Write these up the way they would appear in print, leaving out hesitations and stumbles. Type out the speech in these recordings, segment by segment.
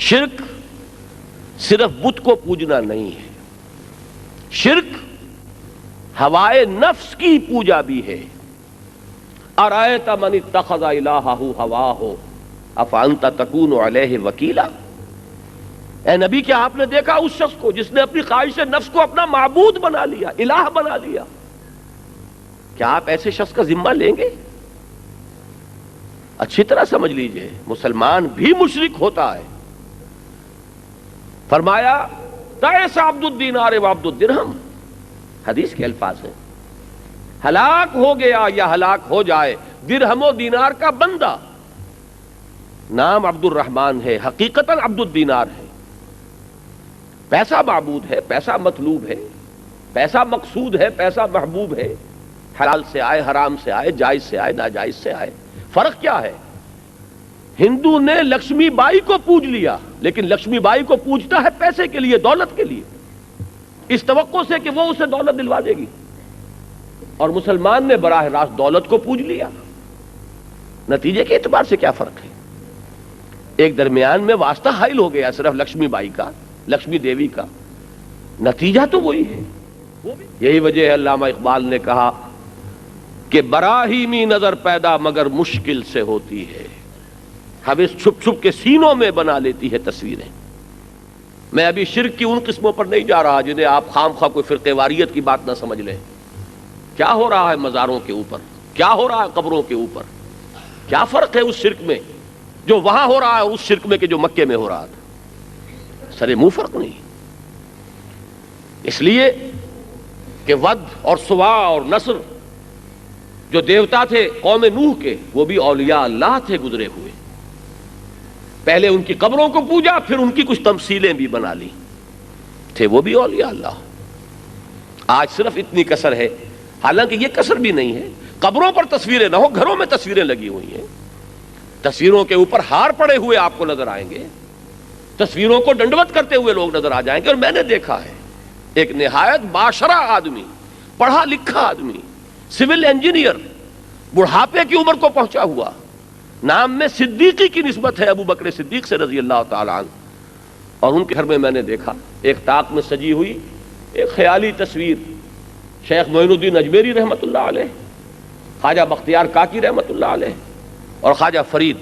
شرک صرف بت کو پوجنا نہیں ہے، شرک ہوائے نفس کی پوجا بھی ہے۔ ارأیت من اتخذ الہہ ہواہ افانت تکون علیہ وکیلا، اے نبی کیا آپ نے دیکھا اس شخص کو جس نے اپنی خواہش نفس کو اپنا معبود بنا لیا، الہ بنا لیا؟ کیا آپ ایسے شخص کا ذمہ لیں گے؟ اچھی طرح سمجھ لیجئے، مسلمان بھی مشرک ہوتا ہے۔ فرمایا تعس عبد الدینار و عبد الدرہم، حدیث کے الفاظ ہیں، ہلاک ہو گیا یا ہلاک ہو جائے درہم و دینار کا بندہ۔ نام عبد الرحمن ہے، حقیقتاً عبد الدینار ہے۔ پیسہ معبود ہے، پیسہ مطلوب ہے، پیسہ مقصود ہے، پیسہ محبوب ہے، حلال سے آئے، حرام سے آئے، جائز سے آئے، ناجائز سے آئے۔ فرق کیا ہے؟ ہندو نے لکشمی بائی کو پوج لیا، لیکن لکشمی بائی کو پوجتا ہے پیسے کے لیے، دولت کے لیے، اس توقع سے کہ وہ اسے دولت دلوا دے گی، اور مسلمان نے براہ راست دولت کو پوج لیا۔ نتیجے کے اعتبار سے کیا فرق ہے؟ ایک درمیان میں واسطہ حائل ہو گیا صرف لکشمی بائی کا، لکشمی دیوی کا، نتیجہ تو وہی ہے۔ یہی وجہ ہے علامہ اقبال نے کہا کہ براہیمی نظر پیدا مگر مشکل سے ہوتی ہے، حوث چھپ چھپ کے سینوں میں بنا لیتی ہے تصویریں۔ میں ابھی شرک کی ان قسموں پر نہیں جا رہا جنہیں آپ خام خواہ کوئی فرقہ واریت کی بات نہ سمجھ لیں۔ کیا ہو رہا ہے مزاروں کے اوپر، کیا ہو رہا ہے قبروں کے اوپر، کیا فرق ہے اس شرک میں جو وہاں ہو رہا ہے اس شرک میں کہ جو مکے میں ہو رہا تھا؟ سرے منہ فرق نہیں۔ اس لیے کہ ود اور سوا اور نصر جو دیوتا تھے قوم نوح کے، وہ بھی اولیاء اللہ تھے گزرے ہوئے۔ پہلے ان کی قبروں کو پوجا، پھر ان کی کچھ تمثیلیں بھی بنا لی، تھے وہ بھی اولیاء اللہ۔ آج صرف اتنی کسر ہے، حالانکہ یہ کسر بھی نہیں ہے، قبروں پر تصویریں نہ ہو، گھروں میں تصویریں لگی ہوئی ہیں، تصویروں کے اوپر ہار پڑے ہوئے آپ کو نظر آئیں گے، تصویروں کو ڈنڈوت کرتے ہوئے لوگ نظر آ جائیں گے۔ اور میں نے دیکھا ہے ایک نہایت باشرہ آدمی، پڑھا لکھا آدمی، سول انجینئر، بڑھاپے کی عمر کو پہنچا ہوا، نام میں صدیقی کی نسبت ہے ابو بکر صدیق سے رضی اللہ تعالی عنہ، اور ان کے گھر میں نے دیکھا ایک طاق میں سجی ہوئی ایک خیالی تصویر، شیخ معین الدین اجمیری رحمۃ اللہ علیہ، خواجہ بختیار کاکی رحمۃ اللہ علیہ، اور خواجہ فرید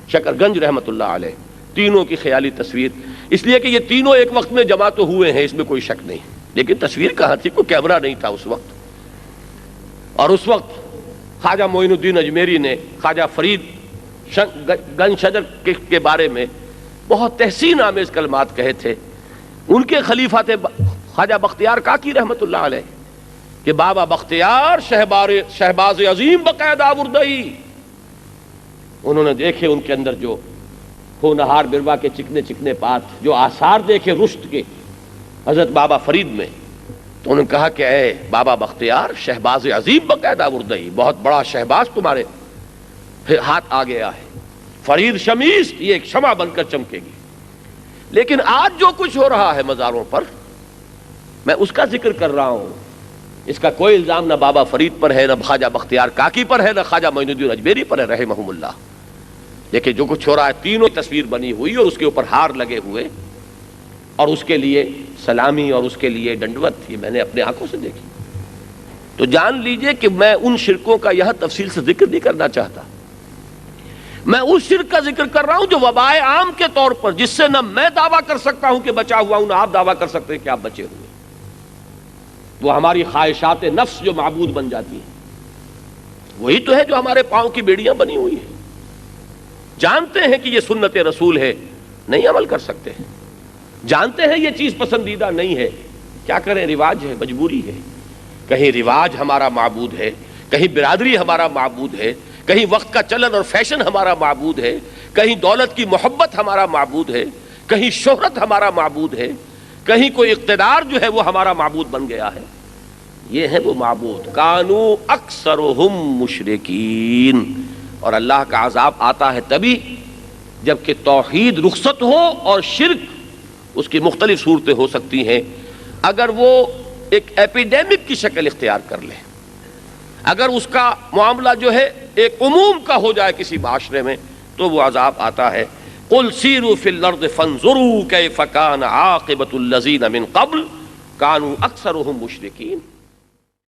شکر گنج رحمۃ اللہ علیہ، تینوں کی خیالی تصویر۔ اس لیے کہ یہ تینوں ایک وقت میں جمع تو ہوئے ہیں، اس میں کوئی شک نہیں، لیکن تصویر کہاں تھی؟ کوئی کیمرہ نہیں تھا اس وقت، اور اس وقت خواجہ معین الدین اجمیری نے خواجہ فرید گنج شجر کے بارے میں بہت تحسین آمیز کلمات کہے تھے۔ ان کے خلیفہ تھے خواجہ بختیار کاکی رحمۃ اللہ علیہ، کہ بابا بختیار شہباز عظیم بقید آوردئی۔ انہوں نے دیکھے ان کے اندر جو ہونہار بروا کے چکنے چکنے پات، جو آثار دیکھے رشد کے حضرت بابا فرید میں، تو انہوں نے کہا کہ اے بابا بختیار شہباز عظیم بقید آوردئی، بہت بڑا شہباز تمہارے ہاتھ آ گیا ہے، فرید شمیس یہ ایک شمع بن کر چمکے گی۔ لیکن آج جو کچھ ہو رہا ہے مزاروں پر، میں اس کا ذکر کر رہا ہوں، اس کا کوئی الزام نہ بابا فرید پر ہے، نہ خواجہ بختیار کاکی پر ہے، نہ خواجہ معین الدین اجمیری پر ہے رحمہم اللہ۔ لیکن جو کچھ ہو رہا ہے، تینوں تصویر بنی ہوئی اور اس کے اوپر ہار لگے ہوئے، اور اس کے لیے سلامی اور اس کے لیے ڈنڈوت، یہ میں نے اپنے آنکھوں سے دیکھی۔ تو جان لیجئے کہ میں ان شرکوں کا یہاں تفصیل سے ذکر نہیں کرنا چاہتا، میں اس شرک کا ذکر کر رہا ہوں جو وبائے عام کے طور پر، جس سے نہ میں دعویٰ کر سکتا ہوں کہ بچا ہوا ہوں، نہ آپ دعویٰ کر سکتے ہیں کہ آپ بچے ہوئے۔ وہ ہماری خواہشات نفس جو معبود بن جاتی ہیں، وہی تو ہے جو ہمارے پاؤں کی بیڑیاں بنی ہوئی ہیں۔ جانتے ہیں کہ یہ سنت رسول ہے، نہیں عمل کر سکتے ہیں، جانتے ہیں یہ چیز پسندیدہ نہیں ہے، کیا کریں؟ رواج ہے، مجبوری ہے۔ کہیں رواج ہمارا معبود ہے، کہیں برادری ہمارا معبود ہے، کہیں وقت کا چلن اور فیشن ہمارا معبود ہے، کہیں دولت کی محبت ہمارا معبود ہے، کہیں شہرت ہمارا معبود ہے، کہیں کوئی اقتدار جو ہے وہ ہمارا معبود بن گیا ہے۔ یہ ہے وہ معبود، کانو اکثرہم مشرکین۔ اور اللہ کا عذاب آتا ہے تبھی جبکہ توحید رخصت ہو، اور شرک اس کی مختلف صورتیں ہو سکتی ہیں، اگر وہ ایک ایپیڈیمک کی شکل اختیار کر لے، اگر اس کا معاملہ جو ہے ایک عموم کا ہو جائے کسی معاشرے میں، تو وہ عذاب آتا ہے۔ قل سیروا فی الارض فانظروا کیف کان عاقبۃ الذین من قبل کانوا اکثرهم مشرکین.